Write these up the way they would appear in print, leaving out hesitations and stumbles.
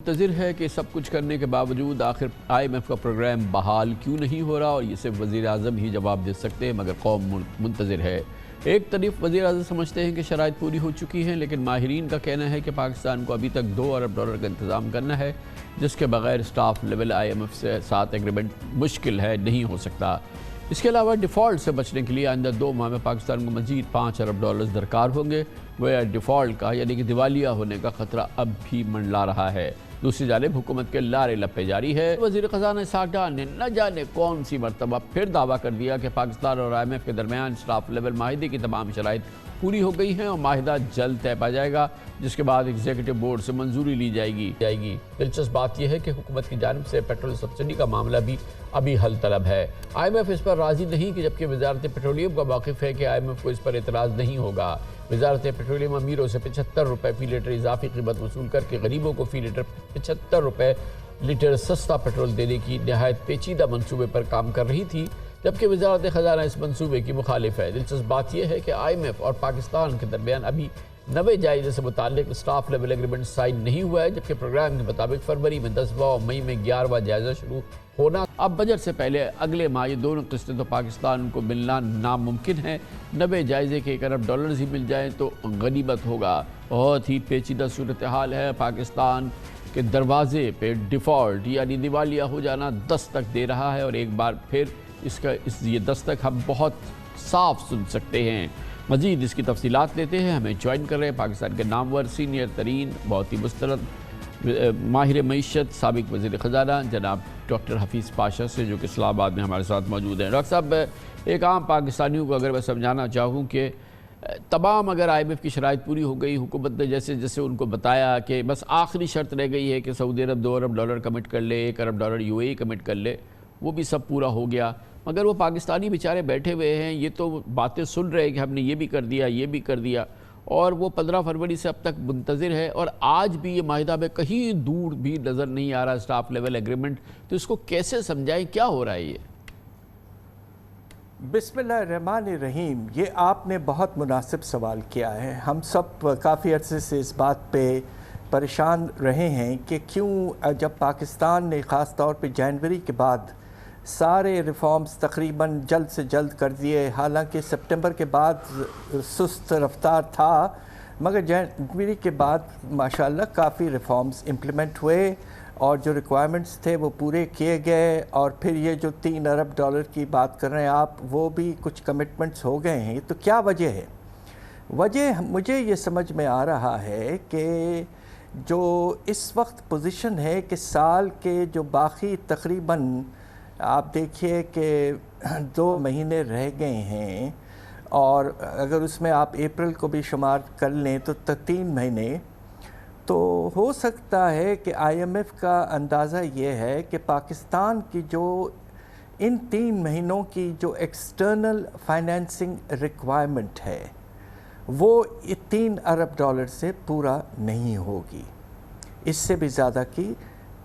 منتظر ہے کہ سب کچھ کرنے کے باوجود آخر IMF کا پروگرام بحال کیوں نہیں ہو رہا، اور یہ صرف وزیر اعظم ہی جواب دے سکتے ہیں، مگر قوم منتظر ہے۔ ایک طرف وزیر اعظم سمجھتے ہیں کہ شرائط پوری ہو چکی ہیں، لیکن ماہرین کا کہنا ہے کہ پاکستان کو ابھی تک $2 ارب کا انتظام کرنا ہے، جس کے بغیر سٹاف لیول IMF سے ساتھ ایگریمنٹ مشکل ہے، نہیں ہو سکتا۔ اس کے علاوہ ڈیفالٹ سے بچنے کے لیے آئندہ 2 ماہ میں پاکستان کو مزید $5 ارب درکار ہوں گے، گویا ڈیفالٹ کا یعنی کہ دیوالیہ ہونے کا خطرہ اب بھی منڈلا رہا ہے۔ دوسری جانب حکومت کے لارے لپے جاری ہے۔ وزیر خزانہ اسحاق ڈار نے نہ جانے کون سی مرتبہ پھر دعویٰ کر دیا کہ پاکستان اور IMF کے درمیان سٹاف لیول معاہدے کی تمام شرائط پوری ہو گئی ہیں اور معاہدہ جلد طے پا جائے گا، جس کے بعد ایگزیکٹو بورڈ سے منظوری لی جائے گی۔ دلچسپ بات یہ ہے کہ حکومت کی جانب سے پیٹرول سبسڈی کا معاملہ بھی ابھی حل طلب ہے۔ IMF اس پر راضی نہیں، کہ جبکہ وزارت پیٹرولیم کا موقف ہے کہ IMF کو اس پر اعتراض نہیں ہوگا۔ وزارت پیٹرولیم امیروں سے $75 فی لیٹر اضافی قیمت وصول کر کے غریبوں کو فی لیٹر $75 لیٹر سستا پیٹرول دینے کی نہایت پیچیدہ منصوبے پر کام کر رہی تھی، جبکہ وزارت خزانہ اس منصوبے کی مخالف ہے۔ دلچسپ بات یہ ہے کہ IMF اور پاکستان کے درمیان ابھی 90 جائزے سے متعلق سٹاف لیول ایگریمنٹ سائن نہیں ہوا ہے، جبکہ پروگرام کے مطابق فروری میں 10واں اور مئی میں 11واں جائزہ شروع ہونا۔ اب بجٹ سے پہلے اگلے ماہ یہ دونوں قسطیں تو پاکستان کو ملنا ناممکن ہے۔ 90 جائزے کے $1 ارب ہی مل جائیں تو غنیمت ہوگا۔ بہت ہی پیچیدہ صورتحال ہے۔ پاکستان کے دروازے پہ ڈیفالٹ یعنی دیوالیہ ہو جانا دستک دے رہا ہے، اور ایک بار پھر یہ دستک ہم بہت صاف سن سکتے ہیں۔ مزید اس کی تفصیلات لیتے ہیں، ہمیں جوائن کر رہے ہیں پاکستان کے نامور سینئر ترین بہت ہی مستند ماہر معیشت سابق وزیر خزانہ جناب ڈاکٹر حفیظ پاشا سے، جو کہ اسلام آباد میں ہمارے ساتھ موجود ہیں۔ ڈاکٹر صاحب، ایک عام پاکستانیوں کو اگر میں سمجھانا چاہوں کہ تمام اگر IMF کی شرائط پوری ہو گئی، حکومت نے جیسے ان کو بتایا کہ بس آخری شرط رہ گئی ہے کہ سعودی عرب $2 ارب کمٹ کر لے، $1 ارب UAE کمٹ کر لے، وہ بھی سب پورا ہو گیا، مگر وہ پاکستانی بیچارے بیٹھے ہوئے ہیں، یہ تو باتیں سن رہے ہیں کہ ہم نے یہ بھی کر دیا، یہ بھی کر دیا، اور وہ 15 فروری سے اب تک منتظر ہے، اور آج بھی یہ معاہدہ میں کہیں دور بھی نظر نہیں آ رہا سٹاف لیول ایگریمنٹ۔ تو اس کو کیسے سمجھائیں، کیا ہو رہا ہے یہ؟ بسم اللہ الرحمن الرحیم۔ یہ آپ نے بہت مناسب سوال کیا ہے۔ ہم سب کافی عرصے سے اس بات پہ پریشان رہے ہیں کہ کیوں جب پاکستان نے خاص طور پہ جنوری کے بعد سارے ریفارمز تقریباً جلد سے جلد کر دیے، حالانکہ سپٹمبر کے بعد سست رفتار تھا، مگر جنوری کے بعد ماشاءاللہ کافی ریفارمز امپلیمنٹ ہوئے اور جو ریکوائرمنٹس تھے وہ پورے کیے گئے، اور پھر یہ جو $3 ارب کی بات کر رہے ہیں آپ، وہ بھی کچھ کمٹمنٹس ہو گئے ہیں۔ تو کیا وجہ ہے؟ وجہ مجھے یہ سمجھ میں آ رہا ہے کہ جو اس وقت پوزیشن ہے کہ سال کے جو باقی تقریباً آپ دیکھیے کہ 2 مہینے رہ گئے ہیں، اور اگر اس میں آپ اپریل کو بھی شمار کر لیں تو 3 مہینے، تو ہو سکتا ہے کہ IMF کا اندازہ یہ ہے کہ پاکستان کی جو ان 3 مہینوں کی جو ایکسٹرنل فائنینسنگ ریکوائرمنٹ ہے وہ $3 ارب سے پورا نہیں ہوگی، اس سے بھی زیادہ کی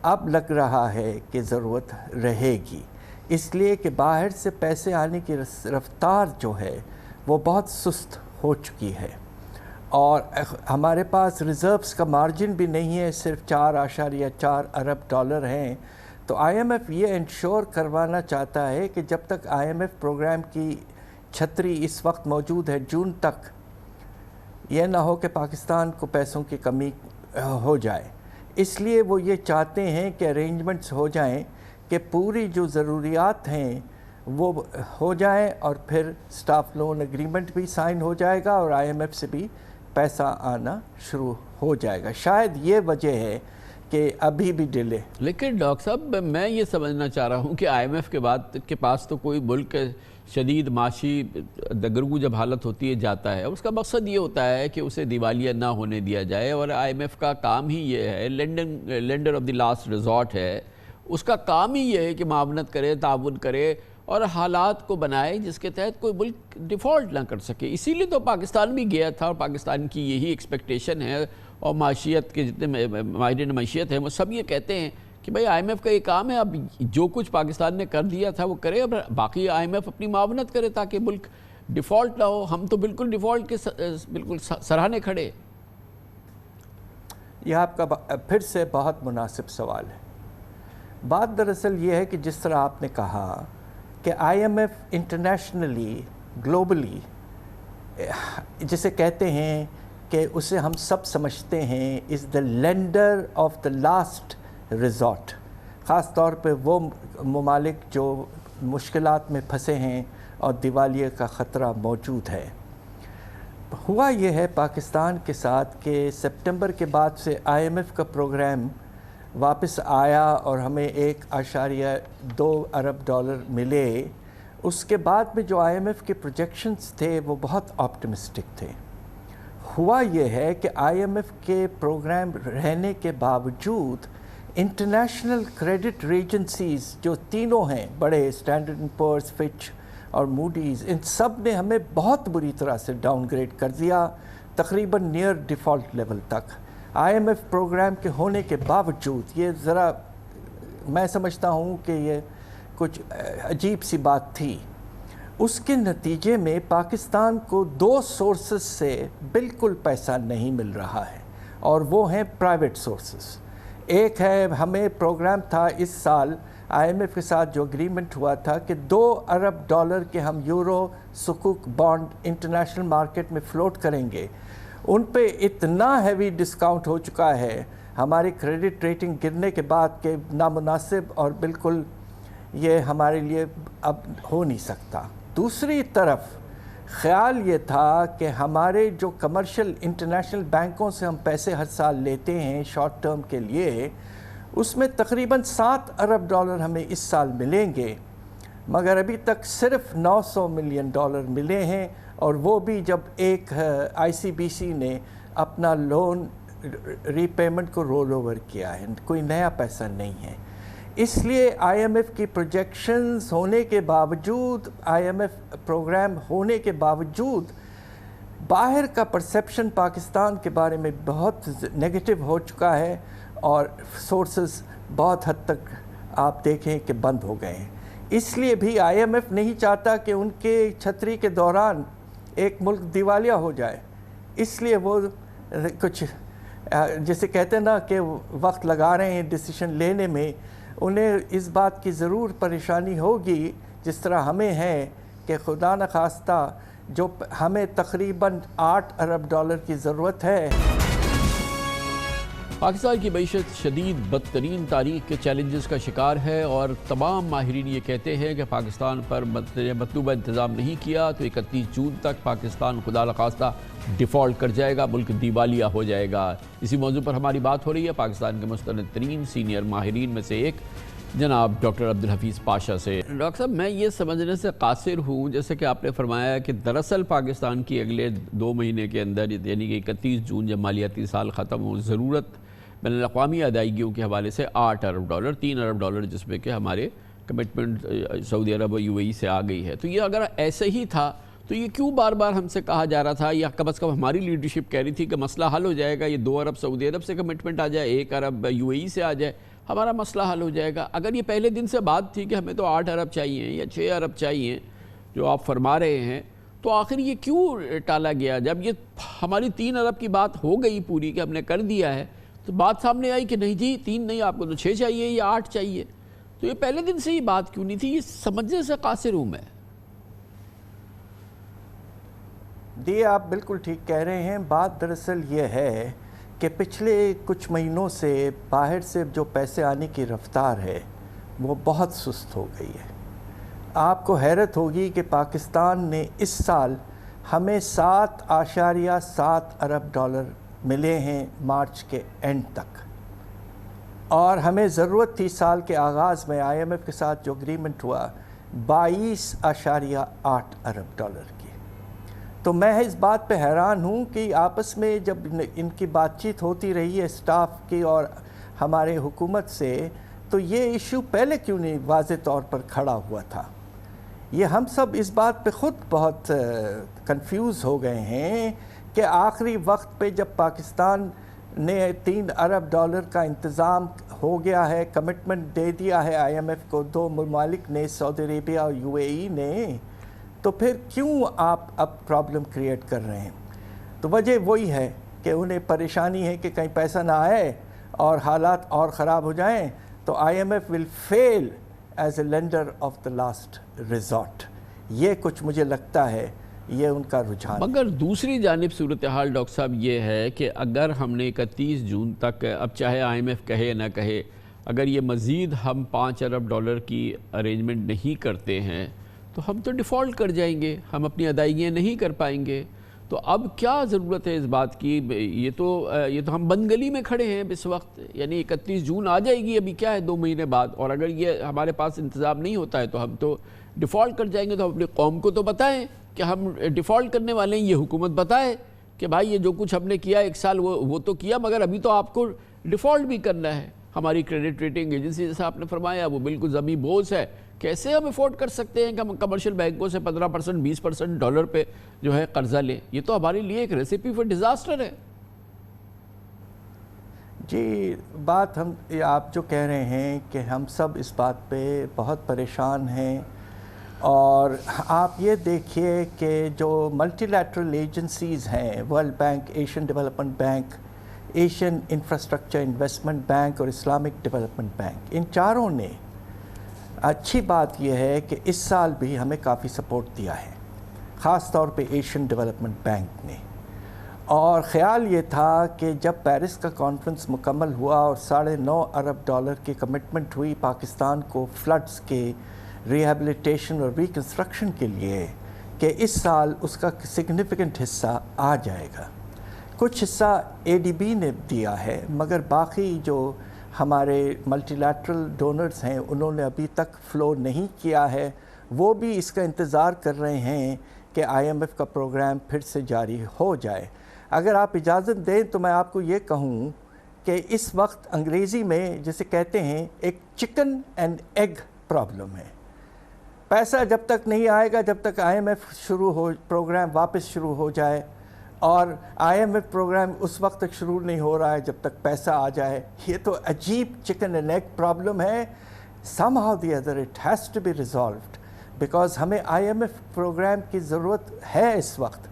اب لگ رہا ہے کہ ضرورت رہے گی، اس لیے کہ باہر سے پیسے آنے کی رفتار جو ہے وہ بہت سست ہو چکی ہے، اور ہمارے پاس ریزروز کا مارجن بھی نہیں ہے، صرف $4.4 ارب ہیں۔ تو IMF یہ انشور کروانا چاہتا ہے کہ جب تک IMF پروگرام کی چھتری اس وقت موجود ہے جون تک، یہ نہ ہو کہ پاکستان کو پیسوں کی کمی ہو جائے، اس لیے وہ یہ چاہتے ہیں کہ ارینجمنٹس ہو جائیں کہ پوری جو ضروریات ہیں وہ ہو جائیں، اور پھر سٹاف لون ایگریمنٹ بھی سائن ہو جائے گا اور IMF سے بھی پیسہ آنا شروع ہو جائے گا۔ شاید یہ وجہ ہے کہ ابھی بھی ڈیلے۔ لیکن ڈاکٹر صاحب، میں یہ سمجھنا چاہ رہا ہوں کہ IMF کے پاس تو کوئی ملک شدید معاشی دگرگو جب حالت ہوتی ہے جاتا ہے، اس کا مقصد یہ ہوتا ہے کہ اسے دیوالیہ نہ ہونے دیا جائے، اور IMF کا کام ہی یہ ہے، lander of the last resort ہے، اس کا کام ہی یہ ہے کہ معاونت کرے، تعاون کرے اور حالات کو بنائے جس کے تحت کوئی ملک ڈیفالٹ نہ کر سکے۔ اسی لیے تو پاکستان بھی گیا تھا، اور پاکستان کی یہی ایکسپیکٹیشن ہے، اور معاشیت کے جتنے ماہرین معیشت ہیں وہ سب یہ کہتے ہیں کہ بھائی IMF کا یہ کام ہے، اب جو کچھ پاکستان نے کر دیا تھا وہ کرے، اب باقی IMF اپنی معاونت کرے تاکہ ملک ڈیفالٹ نہ ہو۔ ہم تو بالکل ڈیفالٹ کے بالکل سراہنے کھڑے۔ یہ آپ کا پھر سے بہت مناسب سوال ہے۔ بات دراصل یہ ہے کہ جس طرح آپ نے کہا کہ I M F internationally globally جسے کہتے ہیں کہ اسے ہم سب سمجھتے ہیں as the lender of the last resort, خاص طور پہ وہ ممالک جو مشکلات میں پھنسے ہیں اور دیوالیے کا خطرہ موجود ہے۔ ہوا یہ ہے پاکستان کے ساتھ کہ سپٹمبر کے بعد سے آئی ایم ایف کا پروگرام واپس آیا اور ہمیں 1.2 ارب ڈالر ملے۔ اس کے بعد میں جو آئی ایم ایف کے پروجیکشنز تھے وہ بہت آپٹمسٹک تھے۔ ہوا یہ ہے کہ آئی ایم ایف کے پروگرام رہنے کے باوجود انٹرنیشنل کریڈٹ ایجنسیز جو تینوں ہیں بڑے، اسٹینڈرڈ اینڈ پورس، فچ اور موڈیز، ان سب نے ہمیں بہت بری طرح سے ڈاؤن گریڈ کر دیا، تقریباً نیئر ڈیفالٹ لیول تک۔ آئی ایم ایف پروگرام کے ہونے کے باوجود یہ ذرا میں سمجھتا ہوں کہ یہ کچھ عجیب سی بات تھی۔ اس کے نتیجے میں پاکستان کو 2 سورسز سے بالکل پیسہ نہیں مل رہا ہے، اور وہ ہیں پرائیویٹ سورسز۔ ایک ہے، ہمیں پروگرام تھا اس سال آئی ایم ایف کے ساتھ جو اگریمنٹ ہوا تھا کہ 2 ارب ڈالر کے ہم یورو سکوک بانڈ انٹرنیشنل مارکیٹ میں فلوٹ کریں گے۔ ان پہ اتنا ہیوی ڈسکاؤنٹ ہو چکا ہے ہماری کریڈٹ ریٹنگ گرنے کے بعد کہ نامناسب اور بالکل یہ ہمارے لیے اب ہو نہیں سکتا۔ دوسری طرف خیال یہ تھا کہ ہمارے جو کمرشل انٹرنیشنل بینکوں سے ہم پیسے ہر سال لیتے ہیں شارٹ ٹرم کے لیے، اس میں تقریباً 7 ارب ڈالر ہمیں اس سال ملیں گے، مگر ابھی تک صرف 900 ملین ڈالر ملے ہیں، اور وہ بھی جب ایک آئی سی بی سی نے اپنا لون ری پیمنٹ کو رول اوور کیا ہے، کوئی نیا پیسہ نہیں ہے۔ اس لیے آئی ایم ایف کی پروجیکشنز ہونے کے باوجود، آئی ایم ایف پروگرام ہونے کے باوجود، باہر کا پرسیپشن پاکستان کے بارے میں بہت نیگیٹو ہو چکا ہے، اور سورسز بہت حد تک آپ دیکھیں کہ بند ہو گئے ہیں۔ اس لیے بھی آئی ایم ایف نہیں چاہتا کہ ان کے چھتری کے دوران ایک ملک دیوالیہ ہو جائے، اس لیے وہ کچھ جسے کہتے ہیں نا کہ وقت لگا رہے ہیں ڈیسیشن لینے میں۔ انہیں اس بات کی ضرور پریشانی ہوگی جس طرح ہمیں ہے کہ خدا نخواستہ جو ہمیں تقریباً 8 ارب ڈالر کی ضرورت ہے۔ پاکستان کی معیشت شدید بدترین تاریخ کے چیلنجز کا شکار ہے، اور تمام ماہرین یہ کہتے ہیں کہ پاکستان پر مطلوبہ انتظام نہیں کیا تو 31 جون تک پاکستان خدا نخواستہ ڈیفالٹ کر جائے گا، ملک دیوالیہ ہو جائے گا۔ اسی موضوع پر ہماری بات ہو رہی ہے پاکستان کے مستند ترین سینئر ماہرین میں سے ایک جناب ڈاکٹر عبدالحفیظ پاشا سے۔ ڈاکٹر صاحب، میں یہ سمجھنے سے قاصر ہوں جیسے کہ آپ نے فرمایا کہ دراصل پاکستان کی اگلے 2 مہینے کے اندر یعنی کہ 31 جون جب مالیاتی سال ختم ہو، ضرورت بین الاقوامی ادائیگیوں کے حوالے سے 8 ارب ڈالر، 3 ارب ڈالر جس میں کہ ہمارے کمٹمنٹ سعودی عرب اور یو اے ای سے آ گئی ہے۔ تو یہ اگر ایسے ہی تھا تو یہ کیوں بار بار ہم سے کہا جا رہا تھا، یا کم از کم ہماری لیڈرشپ کہہ رہی تھی کہ مسئلہ حل ہو جائے گا، یہ 2 ارب سعودی عرب سے کمٹمنٹ آ جائے، 1 ارب یو اے ای سے آ جائے، ہمارا مسئلہ حل ہو جائے گا۔ اگر یہ پہلے دن سے بات تھی کہ ہمیں تو 8 ارب چاہیے یا 6 ارب چاہیے جو آپ فرما رہے ہیں، تو آخر یہ کیوں ٹالا گیا؟ جب یہ ہماری 3 ارب کی بات ہو گئی پوری کہ ہم نے کر دیا ہے، تو بات سامنے آئی کہ نہیں جی 3 نہیں، آپ کو تو 6 چاہیے یا 8 چاہیے۔ تو یہ پہلے دن سے ہی بات کیوں نہیں تھی؟ یہ سمجھنے سے قاصر ہوں میں۔ جی آپ بالکل ٹھیک کہہ رہے ہیں۔ بات دراصل یہ ہے کہ پچھلے کچھ مہینوں سے باہر سے جو پیسے آنے کی رفتار ہے وہ بہت سست ہو گئی ہے۔ آپ کو حیرت ہوگی کہ پاکستان نے اس سال ہمیں 7.7 ارب ڈالر ملے ہیں مارچ کے اینڈ تک، اور ہمیں ضرورت تھی سال کے آغاز میں آئی ایم ایف کے ساتھ جو اگریمنٹ ہوا 22.8 ارب ڈالر کی۔ تو میں اس بات پہ حیران ہوں کہ آپس میں جب ان کی بات چیت ہوتی رہی ہے اسٹاف کی اور ہمارے حکومت سے، تو یہ ایشو پہلے کیوں نہیں واضح طور پر کھڑا ہوا تھا؟ یہ ہم سب اس بات پہ خود بہت کنفیوز ہو گئے ہیں کہ آخری وقت پہ جب پاکستان نے 3 ارب ڈالر کا انتظام ہو گیا ہے، کمٹمنٹ دے دیا ہے آئی ایم ایف کو 2 ممالک نے، سعودی عربیہ اور یو اے ای نے، تو پھر کیوں آپ اب پرابلم کریٹ کر رہے ہیں؟ تو وجہ وہی ہے کہ انہیں پریشانی ہے کہ کہیں پیسہ نہ آئے اور حالات اور خراب ہو جائیں تو IMF will fail as a lender of the last resort. یہ کچھ مجھے لگتا ہے یہ ان کا رجحان. مگر دوسری جانب صورتحال ڈاکٹر صاحب یہ ہے کہ اگر ہم نے 31 جون تک، اب چاہے IMF کہے نہ کہے، اگر یہ مزید ہم $5 ارب کی ارینجمنٹ نہیں کرتے ہیں تو ہم تو ڈیفالٹ کر جائیں گے، ہم اپنی ادائیگیاں نہیں کر پائیں گے. تو اب کیا ضرورت ہے اس بات کی؟ یہ تو ہم بند گلی میں کھڑے ہیں اس وقت. یعنی 31 جون آ جائے گی، ابھی کیا ہے 2 مہینے بعد، اور اگر یہ ہمارے پاس انتظام نہیں ہوتا ہے تو ہم تو ڈیفالٹ کر جائیں گے. تو اپنی قوم کو تو بتائیں کہ ہم ڈیفالٹ کرنے والے ہیں. یہ حکومت بتائے کہ بھائی یہ جو کچھ ہم نے کیا 1 سال وہ تو کیا، مگر ابھی تو آپ کو ڈیفالٹ بھی کرنا ہے. ہماری کریڈٹ ریٹنگ ایجنسی جیسا آپ نے فرمایا وہ بالکل زمیں بوجھ ہے. کیسے ہم افورڈ کر سکتے ہیں کہ ہم کمرشل بینکوں سے 15% 20% ڈالر پہ جو ہے قرضہ لیں؟ یہ تو ہمارے لیے ایک ریسیپی فار ڈیزاسٹر ہے. جی بات آپ جو کہہ رہے ہیں کہ ہم سب اس بات پہ بہت پریشان ہیں، اور آپ یہ دیکھیے کہ جو ملٹی لیٹرل ایجنسیز ہیں، world bank, Asian development bank, Asian infrastructure investment bank اور اسلامک ڈیولپمنٹ بینک، ان چاروں نے، اچھی بات یہ ہے کہ اس سال بھی ہمیں کافی سپورٹ دیا ہے، خاص طور پہ ایشین ڈیولپمنٹ بینک نے. اور خیال یہ تھا کہ جب پیرس کا کانفرنس مکمل ہوا اور $9.5 ارب کی کمٹمنٹ ہوئی پاکستان کو فلڈز کے ریہیبلیٹیشن اور ریکنسٹرکشن کے لیے، کہ اس سال اس کا سگنیفیکنٹ حصہ آ جائے گا. کچھ حصہ ADB نے دیا ہے، مگر باقی جو ہمارے ملٹی لیٹرل ڈونرز ہیں انہوں نے ابھی تک فلو نہیں کیا ہے. وہ بھی اس کا انتظار کر رہے ہیں کہ IMF کا پروگرام پھر سے جاری ہو جائے. اگر آپ اجازت دیں تو میں آپ کو یہ کہوں کہ اس وقت انگریزی میں جسے کہتے ہیں ایک چکن اینڈ ایگ پرابلم ہے. پیسہ جب تک نہیں آئے گا، جب تک IMF پروگرام واپس شروع ہو جائے، اور IMF پروگرام اس وقت تک شروع نہیں ہو رہا ہے جب تک پیسہ آ جائے. یہ تو عجیب چکن اینڈ ایگ پرابلم ہے. somehow the other it has to be resolved because ہمیں IMF پروگرام کی ضرورت ہے اس وقت،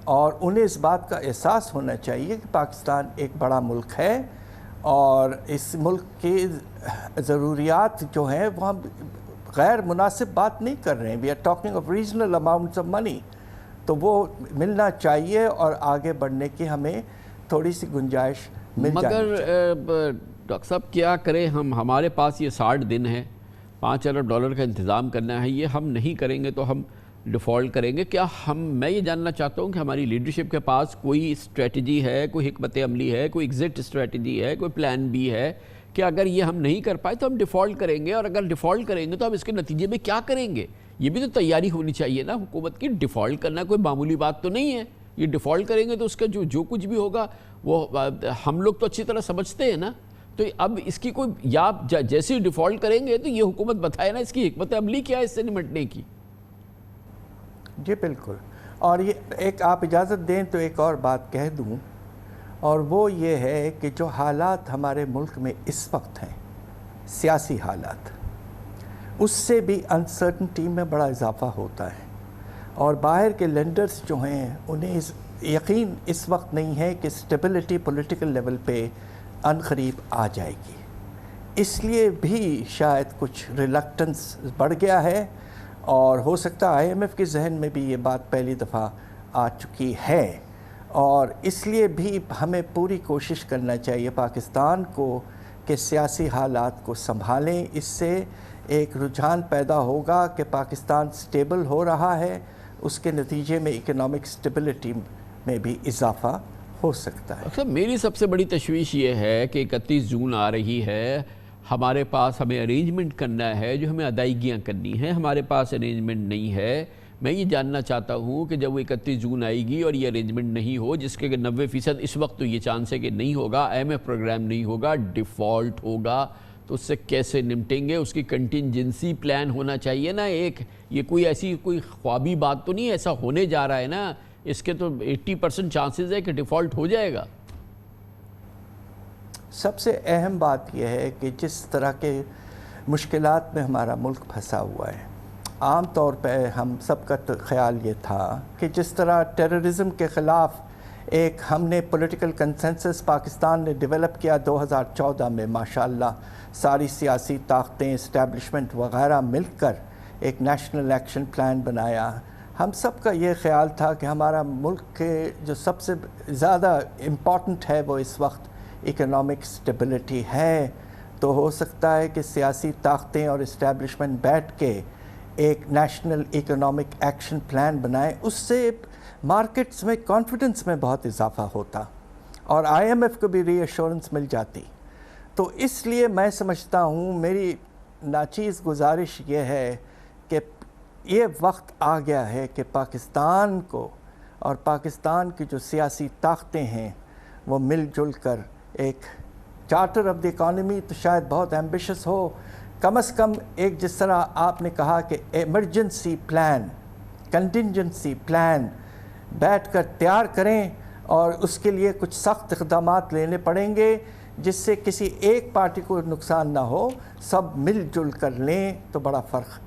اور انہیں اس بات کا احساس ہونا چاہیے کہ پاکستان ایک بڑا ملک ہے اور اس ملک کی ضروریات جو ہیں وہ ہم غیر مناسب بات نہیں کر رہے ہیں. we are talking of reasonable amounts of money. تو وہ ملنا چاہیے اور آگے بڑھنے کی ہمیں تھوڑی سی گنجائش مل جانی چاہیے. مگر ڈاکٹر صاحب کیا کریں ہمارے پاس یہ 60 دن ہے، $5 ارب کا انتظام کرنا ہے. یہ ہم نہیں کریں گے تو ہم ڈیفالٹ کریں گے. کیا میں یہ جاننا چاہتا ہوں کہ ہماری لیڈرشپ کے پاس کوئی اسٹریٹجی ہے، کوئی حکمت عملی ہے، کوئی ایگزٹ اسٹریٹجی ہے، کوئی پلان بی ہے کہ اگر یہ ہم نہیں کر پائے تو ہم ڈیفالٹ کریں گے، اور اگر ڈیفالٹ کریں گے تو ہم اس کے نتیجے میں کیا کریں گے؟ یہ بھی تو تیاری ہونی چاہیے نا حکومت کی. ڈیفالٹ کرنا کوئی معمولی بات تو نہیں ہے. یہ ڈیفالٹ کریں گے تو اس کا جو کچھ بھی ہوگا وہ ہم لوگ تو اچھی طرح سمجھتے ہیں نا. تو اب اس کی کوئی، یا جیسے ڈیفالٹ کریں گے تو یہ حکومت بتائے نا اس کی حکمت عملی کیا ہے اس سے نمٹنے کی. جی بالکل. اور یہ ایک آپ اجازت دیں تو ایک اور بات کہہ دوں، اور وہ یہ ہے کہ جو حالات ہمارے ملک میں اس وقت ہیں، سیاسی حالات، اس سے بھی انسرٹنٹی میں بڑا اضافہ ہوتا ہے. اور باہر کے لینڈرز جو ہیں انہیں یقین اس وقت نہیں ہے کہ اسٹیبلٹی پولیٹیکل لیول پہ ان قریب آ جائے گی. اس لیے بھی شاید کچھ ریلکٹنس بڑھ گیا ہے، اور ہو سکتا ہے IMF کے ذہن میں بھی یہ بات پہلی دفعہ آ چکی ہے. اور اس لیے بھی ہمیں پوری کوشش کرنا چاہیے پاکستان کو کہ سیاسی حالات کو سنبھالیں. اس سے ایک رجحان پیدا ہوگا کہ پاکستان سٹیبل ہو رہا ہے، اس کے نتیجے میں اکنامک سٹیبلٹی میں بھی اضافہ ہو سکتا ہے. اچھا، میری سب سے بڑی تشویش یہ ہے کہ 31 جون آ رہی ہے، ہمارے پاس ہمیں ارینجمنٹ کرنا ہے، جو ہمیں ادائیگیاں کرنی ہیں، ہمارے پاس ارینجمنٹ نہیں ہے. میں یہ جاننا چاہتا ہوں کہ جب وہ 31 جون آئے گی اور یہ ارینجمنٹ نہیں ہو، جس کے 90% اس وقت تو یہ چانس ہے کہ نہیں ہوگا، IMF پروگرام نہیں ہوگا، ڈیفالٹ ہوگا، تو اس سے کیسے نمٹیں گے؟ اس کی کنٹینجنسی پلان ہونا چاہیے نا ایک. یہ کوئی ایسی کوئی خوابی بات تو نہیں، ایسا ہونے جا رہا ہے نا. اس کے تو 80% چانسز ہے کہ ڈیفالٹ ہو جائے گا. سب سے اہم بات یہ ہے کہ جس طرح کے مشکلات میں ہمارا ملک پھنسا ہوا ہے، عام طور پہ ہم سب کا خیال یہ تھا کہ جس طرح ٹیررزم کے خلاف ایک ہم نے پولیٹیکل کنسنسس پاکستان نے ڈیولپ کیا 2014 میں، ماشاءاللہ ساری سیاسی طاقتیں، اسٹیبلشمنٹ وغیرہ مل کر ایک نیشنل ایکشن پلان بنایا۔ ہم سب کا یہ خیال تھا کہ ہمارا ملک کے جو سب سے زیادہ امپورٹنٹ ہے وہ اس وقت اکنامک سٹیبلٹی ہے، تو ہو سکتا ہے کہ سیاسی طاقتیں اور اسٹیبلشمنٹ بیٹھ کے ایک نیشنل اکنامک ایکشن پلان بنائیں، اس سے مارکیٹس میں کانفیڈنس میں بہت اضافہ ہوتا اور آئی ایم ایف کو بھی ری ایشورنس مل جاتی۔ تو اس لیے میں سمجھتا ہوں، میری ناچیز گزارش یہ ہے کہ یہ وقت آ گیا ہے کہ پاکستان کو اور پاکستان کی جو سیاسی طاقتیں ہیں وہ مل جل کر ایک چارٹر آف دی اکانومی تو شاید بہت ایمبیشس ہو، کم از کم ایک جس طرح آپ نے کہا کہ ایمرجنسی پلان، کنٹینجنسی پلان بیٹھ کر تیار کریں، اور اس کے لیے کچھ سخت اقدامات لینے پڑیں گے جس سے کسی ایک پارٹی کو نقصان نہ ہو، سب مل جل کر لیں تو بڑا فرق